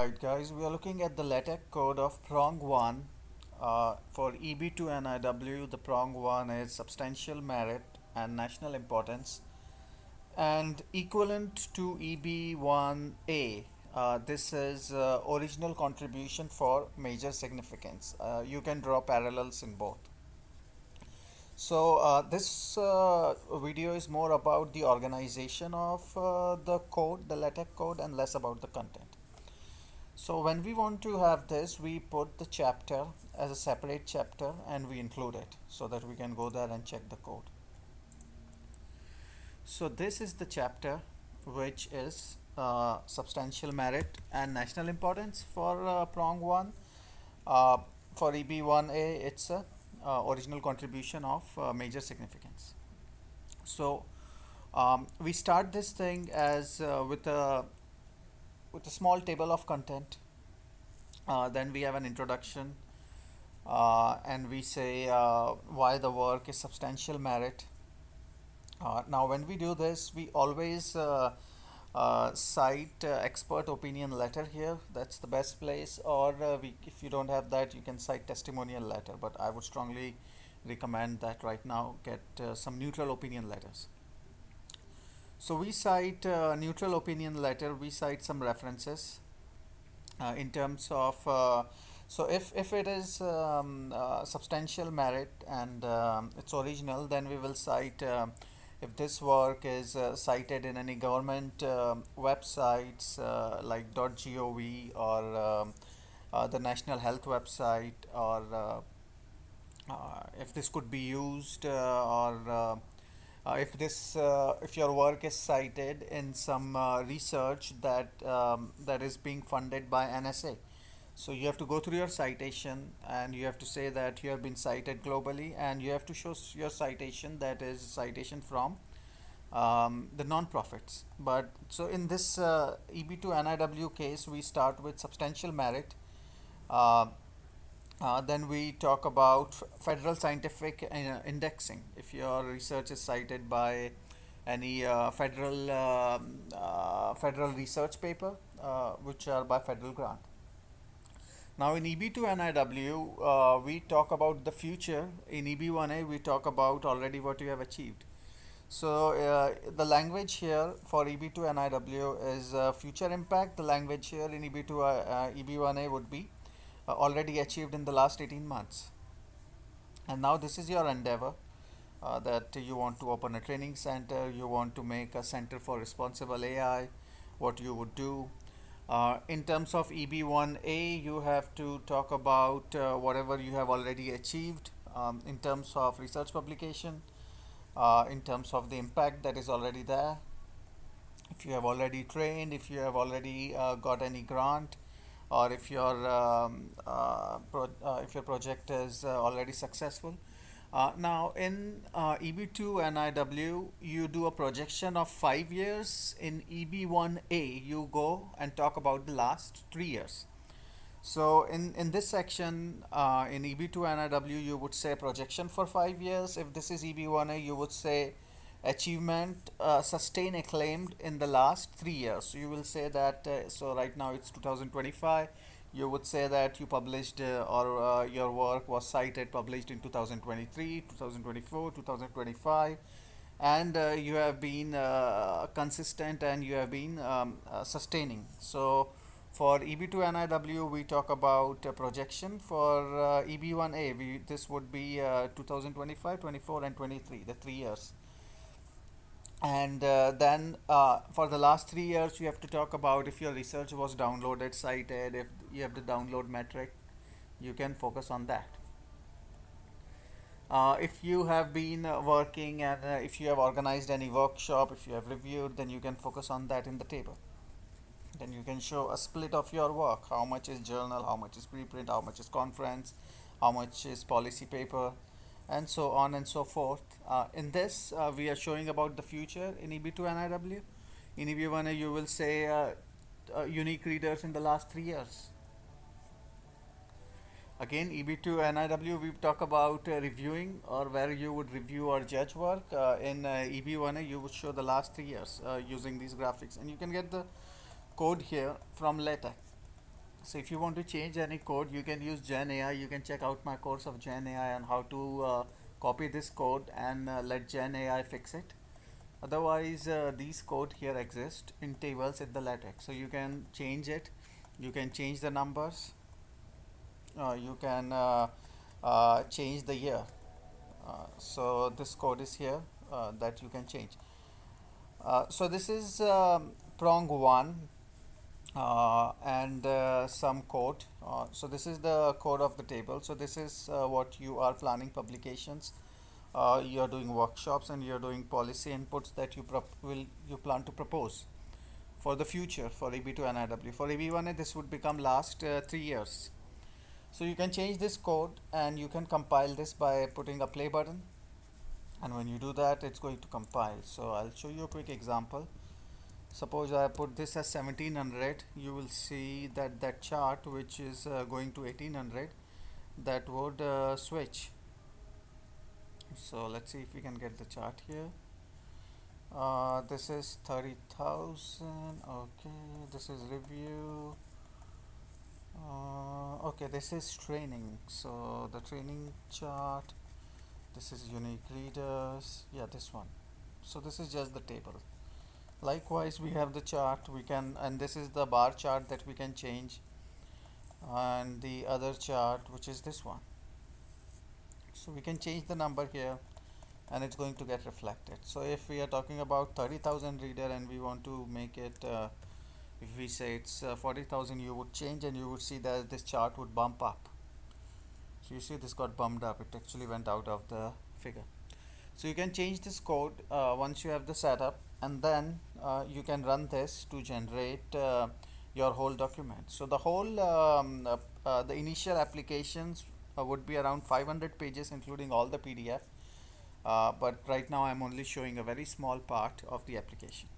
Alright guys, we are looking at the LaTeX code of Prong 1. For EB2 NIW, the Prong 1 is substantial merit and national importance, and equivalent to EB1A. This is original contribution for major significance. You can draw parallels in both. So this video is more about the organization of the code, the LaTeX code, and less about the content. So when we want to have this, we put the chapter as a separate chapter and we include it so that we can go there and check the code. So this is the chapter which is substantial merit and national importance for Prong 1. For EB1A, it's a original contribution of major significance. So we start this thing as with a small table of content. Then we have an introduction, and we say why the work is substantial merit. Now when we do this, we always cite expert opinion letter here. That's the best place, or if you don't have that, you can cite testimonial letter, but I would strongly recommend that right now get some neutral opinion letters. So we cite neutral opinion letter, we cite some references in terms of so if it is substantial merit and it's original, then we will cite if this work is cited in any government websites like .gov or the National Health website, or if this could be used or if your work is cited in some research that is being funded by NSA. So you have to go through your citation and you have to say that you have been cited globally, and you have to show your citation that is citation from the non-profits. But so in this EB2 NIW case, we start with substantial merit. Then we talk about federal scientific indexing. If your research is cited by any federal research paper, which are by federal grant. Now in EB2 NIW, we talk about the future. In EB1A, we talk about already what you have achieved. So the language here for EB2 NIW is future impact. The language here in EB1A would be already achieved in the last 18 months. And now this is your endeavor, that you want to open a training center, you want to make a center for responsible AI, what you would do. In terms of EB1A, you have to talk about whatever you have already achieved in terms of research publication, in terms of the impact that is already there. If you have already trained, if you have already got any grant, or if your project is already successful. Now in EB2 NIW, you do a projection of 5 years. In EB1A, you go and talk about the last 3 years. So in this section, in EB2 NIW, you would say projection for 5 years. If this is EB1A, you would say achievement sustained acclaimed in the last 3 years. So you will say that so right now it's 2025, you would say that you published or your work was cited, published in 2023, 2024, 2025, and you have been consistent and you have been sustaining. So for EB2 NIW, we talk about projection. For EB1A, this would be 2025, 24 and 23, the 3 years. And then for the last 3 years, you have to talk about if your research was downloaded, cited, if you have the download metric, you can focus on that. If you have been working and if you have organized any workshop, if you have reviewed, then you can focus on that in the table. Then you can show a split of your work. How much is journal, how much is preprint, how much is conference, how much is policy paper, and so on and so forth. In this, we are showing about the future in EB2 NIW. In EB1A, you will say unique readers in the last 3 years. Again, EB2 NIW, we talk about reviewing, or where you would review or judge work. In EB1A, you would show the last 3 years using these graphics, and you can get the code here from LaTeX. So if you want to change any code, you can use Gen AI. You can check out my course of Gen AI on how to copy this code and let Gen AI fix it. Otherwise, these code here exist in tables in the latex. So you can change it. You can change the numbers. You can change the year. So this code is here that you can change. So this is prong 1 and some code. So this is the code of the table. So this is what you are planning publications. You are doing workshops and you are doing policy inputs that you plan to propose for the future for EB2 NIW. For EB1A, this would become last 3 years. So you can change this code and you can compile this by putting a play button. And when you do that, it's going to compile. So I'll show you a quick example. Suppose I put this as 1700, you will see that that chart which is going to 1800, that would switch. So let's see if we can get the chart here. This is 30,000. Okay, this is review. Okay, this is training. So the training chart. This is unique readers. Yeah, this one. So this is just the table. Likewise, we have the chart. We can, and this is the bar chart that we can change, and the other chart, which is this one. So we can change the number here and it's going to get reflected. So if we are talking about 30,000 reader and we want to make it if we say it's 40,000, you would change and you would see that this chart would bump up. So you see this got bumped up, it actually went out of the figure. So you can change this code once you have the setup, and then you can run this to generate your whole document. So the whole the initial applications would be around 500 pages including all the PDF, but right now I'm only showing a very small part of the application.